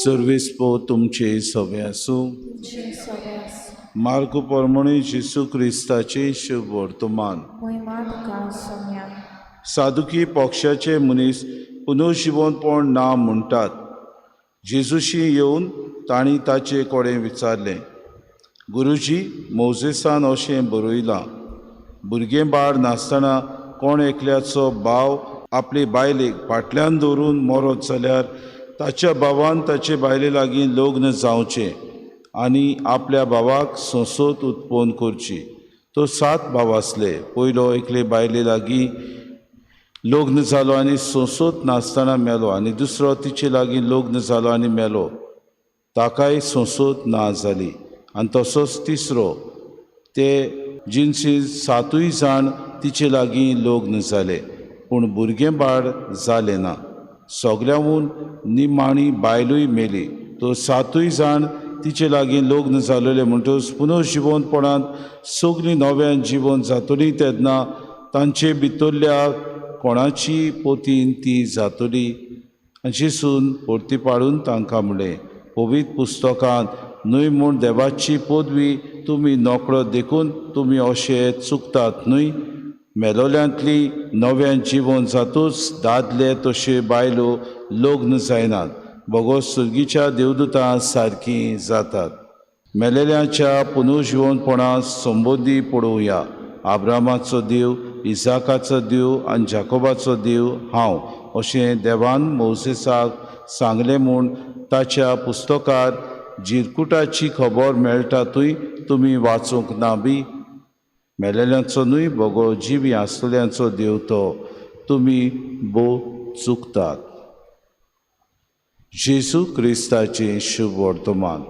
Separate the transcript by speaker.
Speaker 1: सर्वेस्पो तुमचे सवे आसूं. मार्क परमणी जेसू क्रिस्ताचे शुभ वर्तमान. सादुकी पक्षाचे मनीस पुनर्जिवनपण ना म्हणटात. जेजूशी येवन तांणी ताचे कोडे विचारलें, गुरुजी, मोजेसान अशें बरयलां, भुरगें बाळ नासतना कोण एकल्याचो भाव आपले बायलेक फाटल्यान दवरून मरत जाल्यार ताच्या भावान ताचे बायले लागीं लग्न जावचें आनी आपल्या भावाक सोंसोत उत्पन्न करची. तो 7 भाव आसले. पयलो एकले बायले लागीं लग्न जालो आनी सोंसोत नासतना मेलो, आनी दुसरो तिचे लागीं लग्न जालो आनी मेलो, ताकाय सोंसोत ना जाली. आनी तसोच तिसरो, ते जिनसी 7 जाण तिचे लागीं लग्न जाले, पूण भुरगें बाळ जालें ना. सगळ्याहून निमाणी बायलूय मेली. तो 7 जाण तिचे लागीं लग्न जालोले म्हणटच पुनर्जिवनपणांत सगळीं नव्यान जिवन जातलीं तेन्ना तांचे भितरल्या कोणाची पोतीन ती जातली. जेसून परती पाडून तांकां म्हणलें, पवित्र पुस्तकांत न्हय म्हूण देवाची पदवी तुमी नोकळो देखून तुमी अशें चुकतात न्हय. मेलोल्यांतली नव्यान जिवन जातूच दादले तशे बायलो लग्न जायनात, भोगोस सुर्गीच्या देवदूतां सारकीं जातात. मेलेल्यांच्या पुनर्जिवनपणां संबंदी पळोवया. आब्रामाचो देव, इसाकाचो देव आनी जाकोबाचो देव हांव, अशें देवान मोसेसाक सांगलें म्हूण ताच्या पुस्तकार जिरकुटाची खबर मेळटातूय तुमी वाचूंक ना बी. मेलेल्यांचो न्हय भोगो जिवी आसलेल्यांचो देव तो, तुमी चुकतात. जेसू क्रिस्ताचें शुभ वर्तमान.